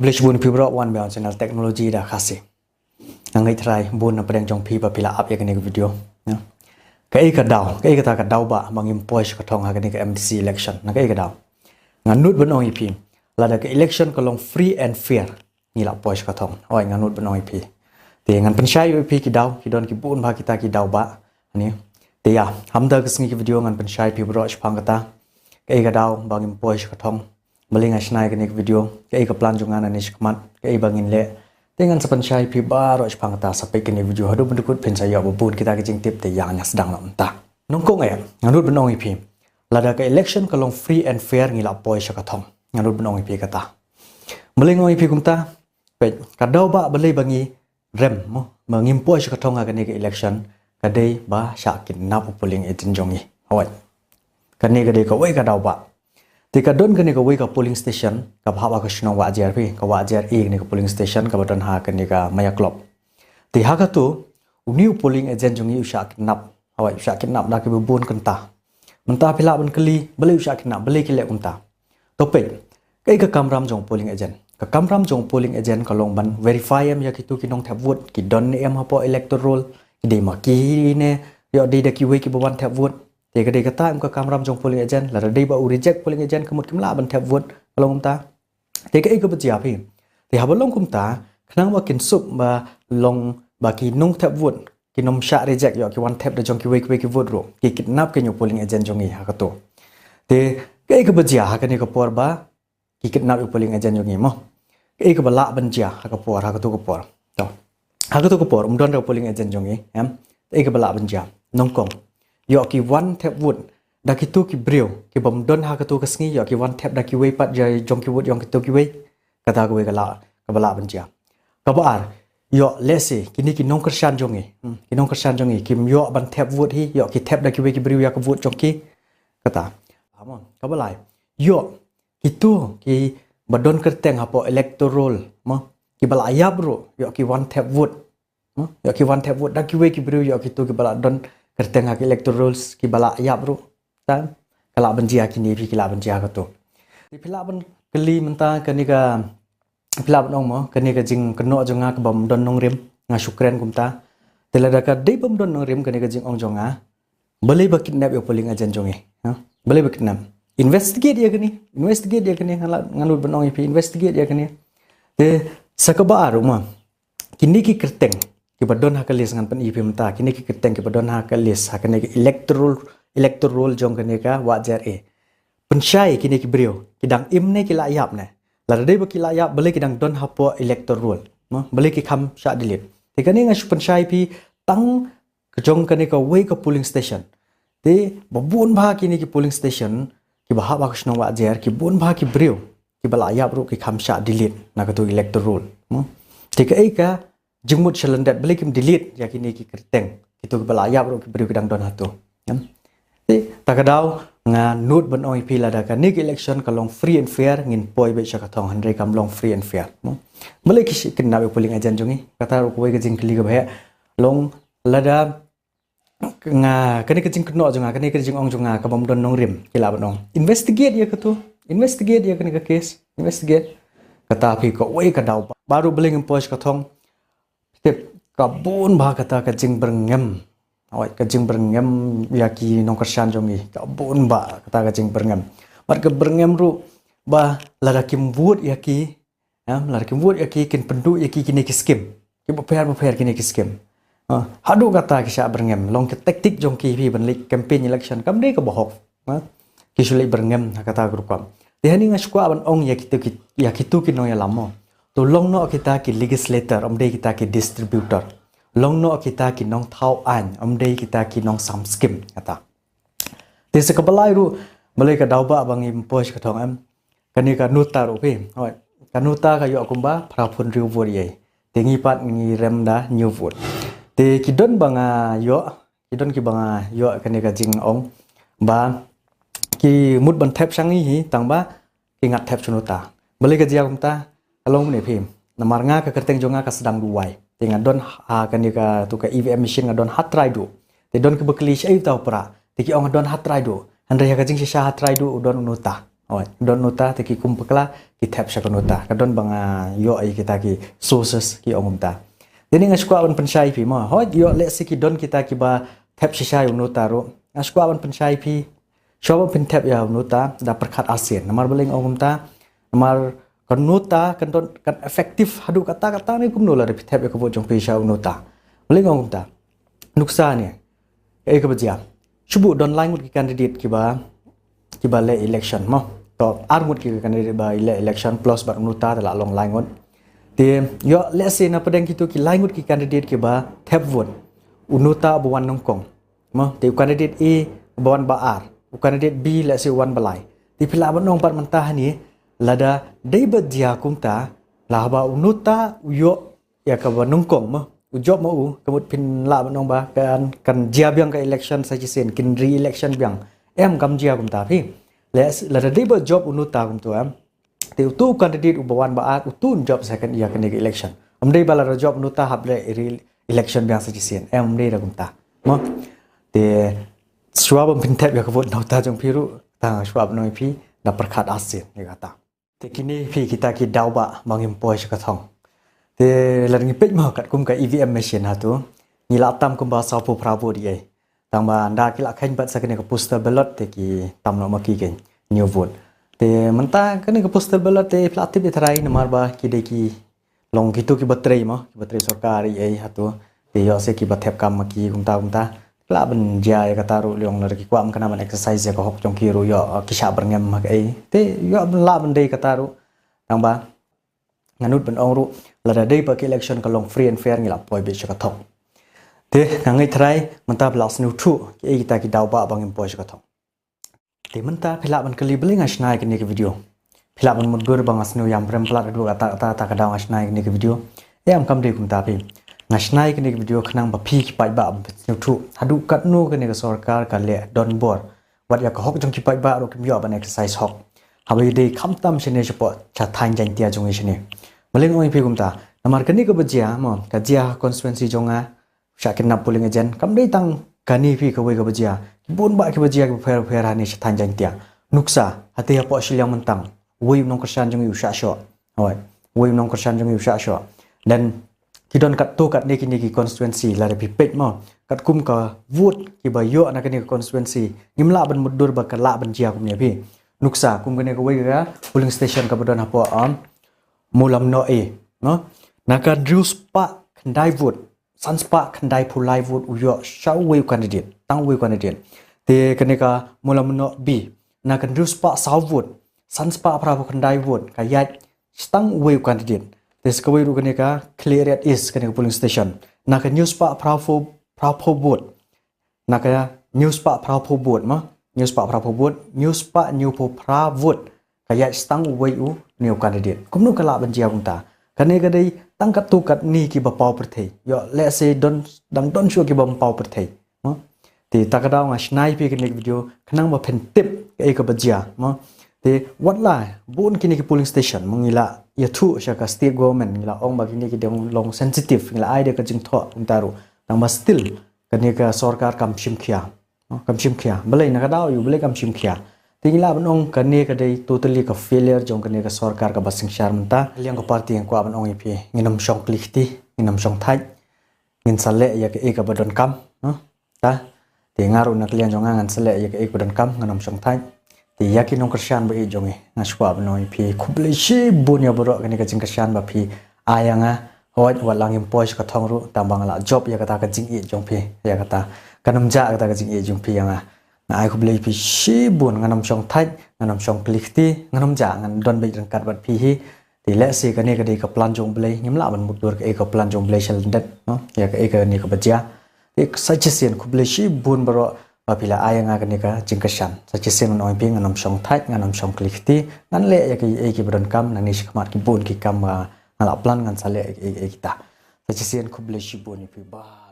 Boleh bun pi bro wan bel channel teknologi dah kasih. Ngai try bun na pedang jong pi ba pila up ya kene video. Ya. Kai ka daw, kai ka ta ka daw ba mangim poish ka thong ha kene ka MDC election. Na kai ka daw. Nganut benong ipi. Lada ka election ka long free and fair. Ngila poish ka thong. Oi nganut benong ipi. Te ngan pensyai ipi ki daw, ki don ki bun ba kita ki daw ba. Ani. Te ya, hamda ka sngi ki video ngan pensyai pi bro chpang kata. Kai ka daw bangim poish ka thong. Maling asnai kene video. Kai ka plan jungan anish kmat. Kai bangin le. Dengan sepensyai pi baru chpang kata sampai kene video hadu bendukut pensaya bubun kita ke jing tip te yang nya sedang nak entah. Nongkong ya, nganut benong ipi. Lada ka election ka long free and fair ngila poish ka thong. Nganut benong ipi kata. Melingong ipi kumta. Pe kadau ba belai bangi rem mo mangim poish ka thong ka ne ka election kadai ba syakin na polling agent jongi. Hawai. Kane kadai ka wei kadau ba. Tika don kene ka wei ka polling station ka bhaba ka shno wa ajar pi ka wa ajar e ne ka polling station ka badon ha kene ka maya club. Ti ha ka tu new polling agent jongi usha kinap. Hawai usha kinap da ke bubun kenta. Mentah pila ban keli beli usha kinap beli kile kunta. Topik kai ka kamram jong polling agent. Ka kamram jong polling agent ka long ban verify em ya kitu kinong tap vote ki don em ha po electoral ki de ma ki ne yo de da ki wei ki bawan tap vote. Thì cái kata em ka kamram jong polling agent la dei ba u reject polling agent kemut kimla ban tap vote kalong ta thì cái ka bajia phi thì habalong kumta khnang ba kin sup ba long ba ki nong tap vote ki nom sha reject yo ki one tap da jong ki wei ki vote ro ki kidnap ke nyo polling agent jong ha ka to thì cái ka bajia ha ka ni ka por ba ki kidnap polling agent jong mo cái ka bala ban jia ha ka por ha ka to ka por to ha ka to ka por don ra polling agent jong em cái ka bala ban jia nong kong yo ki one tap vote da ki tu ki brio ki bom don ha ka tu ka sngi yo ki one tap da ki wei pat jai jong ki vote yong ki tu ki wei kata ko wei ka bala ban jia ka ba ar yo lese kini ki nong kersan jong ki nong kersan jong kim yo ban tap vote hi yo ki tap da ki wei ki brio ya ka vote jong ki kata amon ka ba lai yo ki tu ki badon kerteng ha po electoral mo ki bala ayab ro yo ki one tap vote yo ki one tap vote da ki wei ki brio yo ki tu ki bala don kerteng ha electorals ki bala ayab ru ta kala banjia kini pi kala banjia ka to ti pila ban keli menta kani ka pila ban ong mo kani ka jing keno jonga ka bom don nong rim nga sukren kumta telada ka dei bom don nong rim kani ka jing ong jonga balai ba kidnap yo polling agent jonge ha balai ba kidnap investigate dia kani ngalut ban ong pi investigate dia kani te sakaba aru ma kini ki kerteng ki badon ha kalis ngan pen ipim ta kini ki keteng ki badon ha kalis ha kene electoral jong kene ka wajar pensyai kini ki brio kidang imne ki layap ne la dei ba ki layap beli kidang don ha po electoral mo beli ki kham sha dilit te kani ngas pensyai pi tang kejong kene ka wei ka polling station te babun ba kini ki polling station ki ba ha ba kusno wajar ki bun ba ki brio ki ba layap ru ki kham sha dilit na ka tu electoral mo te ka jengmut selendat beli kim delete ya kini ki kerteng itu kepala ayap ro beri kedang don hatu ya ti takadau nga nut ban oi pila da ka nik election ka long free and fair ngin poi be chaka thong handre kam long free and fair mo beli ki kinna be polling agent jongi kata ro koi ka jing kli ka ba long lada nga kani ka jing kno jonga kani ka jing ong jonga ka bom don nong rim kila banong investigate ya ka tu investigate ya kani ka case investigate kata phi ko oi ka dau baru beli ngin poi ka thong tip kabun bah kata ka jing berngem awai ka jing berngem ya ki nong kersan jongi kabun ba kata ka jing berngem mar ka berngem ru ba lara kim wut ya ki lara kim wut ya ki kin pendu ya ki kini ki skim ki prepare kini ki skim hadu kata ki sya berngem long ke taktik jong ki pi ban lik campaign election kam dei ka bohok ki sulai berngem kata grup kam dehani ngasukwa ban ong ya ki tu ki no ya lamo to long no kita ki legislator omdei kita ki distributor long no kita ki nong thau an omdei kita ki nong sam skim kata te se kabalai ru balai ka dauba bangi posh ka thong am kani ka nuta ru pe hoi ka nuta ka yo kumba phrapun riu vor ye te ngi pat ngi rem da new vote te ki don banga yo ki don ki banga yo kani ka jing ong ba ki mut ban thep sangi hi tang ba ki ngat thep chunuta balai ka jia kumta along ne phim namar nga ka kerteng jonga ka sedang duai tinga don ha kan ka tu ka EVM machine nga don hat try do te don ke bekli shai tau pra te ki ong don hat try do handre ka jing sha hat try do don unuta oi don nota te ki kumpakla ki tap sha nota ka don banga yo ai kita ki sources ki ongumta deni ngashkwa ban penshai pi ma hoi yo let's say ki don kita ki ba tap sha nota ro ngashkwa ban penshai pi shoba pin tap ya nota da perkat ASEAN namar beling ongumta namar kan nota kan don kan efektif hadu kata-kata ni kum nola repi tap ya ko jong pi sha nota beling ongumta nuksa ni ka bajia chubu don langut ki candidate ki ba le election mo to armut ki candidate ba le election plus ba nota da long langut te yo let's say na padang kitu ki langut ki candidate ki ba tap vote unuta buwan nongkong mo te candidate A buwan ba R candidate B let's say wan balai ti pila ban nong par mentah ni lada dei ba dia kumta la ba unuta yo ya ka ba nongkong mo ujob mo kemut pin la ban nong ba kan dia biang ka election sa jisen kin re election biang em kam dia kumta phi let's lada dei ba job unuta kumtu am te tu candidate ubawan ba at utun job second year kan election amdei bala job nuta hable election biang sa jisen em amdei ra kumta mo te swab pin tap ya kavot nuta jong piru ta swab noi pi da perkat ASEAN ni kata te kini pi kita ki dauba mangimpoi ka thong te larngi pej ma kat kum ka EVM machine ha tu ni la tam kum ba sa pu prabu di ai tang ba anda ki la khain bat sa kene ka postal ballot te ki tam no ma ki ken new vote te menta kene ka postal ballot te platip de trai namar ba ki de ki long gitu ki baterai ma ki baterai sarkari ai ha tu te yo se ki bathep kam ma ki kumta la ben jaya kata ru leong lar ki kwam kana man exercise ya ko hok jong ki ru yo ki sha berngem mak ai te yo la ben dei kata ru tang ba nganut ben ong ru la dei pa ki election ka long free and fair ngila poi be ka thok te ngai thrai manta blas nu thu ki kita ki daw ba bang poi ka thok te manta phila ban kali beling asnai ki ni ki video phila ban mud gur bang asnu yam prem plat du kata ta ka daw asnai ki ni ki video em kam dei kum ta pi ngasnai kini video khnang ba phi ki pai ba nu thu hadu kat nu kini ka sarkar ka le don bor wat ya ka hok jong ki pai ba ro kim yo ban exercise hok habai dei kham tam shine chapo cha thain jang tia jong shine maleng oi phi kumta namar kani ka bajia mo ka jia constituency jonga shakin na polling agent kam dei tang kani phi ka wei ka bajia bun ba ki bajia ki fer fer hani cha thain jang tia nuksa hati ya po shilyang mentang wei nong kersan jong yu sha sho oi wei nong kersan jong yu sha sho dan kidon kat tu kat ni kini ki constituency la repi pej mo kat kum ka vote ki ba yo na kini constituency ngimla ban mudur ba ka la ban jia kum ne pi nuksa kum kini ka wei ka polling station ka bodon hapo on mulam no e no na kan reduce pa khandai vote sanspa khandai phulai vote u yo shau wei candidate tang wei candidate te kini ka mulam no b na kan reduce pa sau vote sanspa pra khandai vote ka yat stang wei candidate des kawai ru kene ka clear at is kene polling station na ka news pa prapho board na ka news pa prapho board ma news pa prapho board news pa new po pra vote ka ya stang wei u new candidate kum nu kala ban jia ta kane ka dei tang kat tu kat ni ki ba pau perthei yo let's say don sure ki ba pau perthei ma ti takadaw nga snai pi kene video khnang ba phen tip e ka ba jia ma te what la bon kini ki polling station mangila ya thu sha ka state government ngila ong ba kini ki dong long sensitive ngila ai de ka jing tho untaru tang ba still kani ka sarkar kam shim khia balai na ka daw yu balai kam shim khia tingila banong kani ka dei totally ka failure jong kani ka sarkar ka basing shar manta liang ko party ang ko banong ipi nginam shong klikhti nginam shong thai ngin sale ya ka e ka badon kam ta te ngaru na klian jong ngan sale ya ka e badon kam nginam shong thai ti yakin nong kersyan ba ijongi ngaswa banoi pi kubleshi bunya borok kani ka jing kersyan ba pi ayanga hoi walang impose ka thongru tambang la job ya kata ka jing i jong pi ya kata kanam ja kata ka jing i jong pi yanga ai kublei pi shi bun nganam chong thai nganam chong klikti nganam ja ngan don be jang kat bat pi hi ti le se ka ne ka de ka plan jong blei ngimla ban mutur ka e ka plan jong blei shal dat no ya ka e ka ni ka baja ek suggestion kubleshi bun baro apila ayanga ka ni ka jingkashan suggestion no pi nganam chong thai nganam chong klikti ngan le ya ki e ki bron kam nani shikmat ki bun ki kam ngala plan ngan sale e kita suggestion kubleshi bun pi ba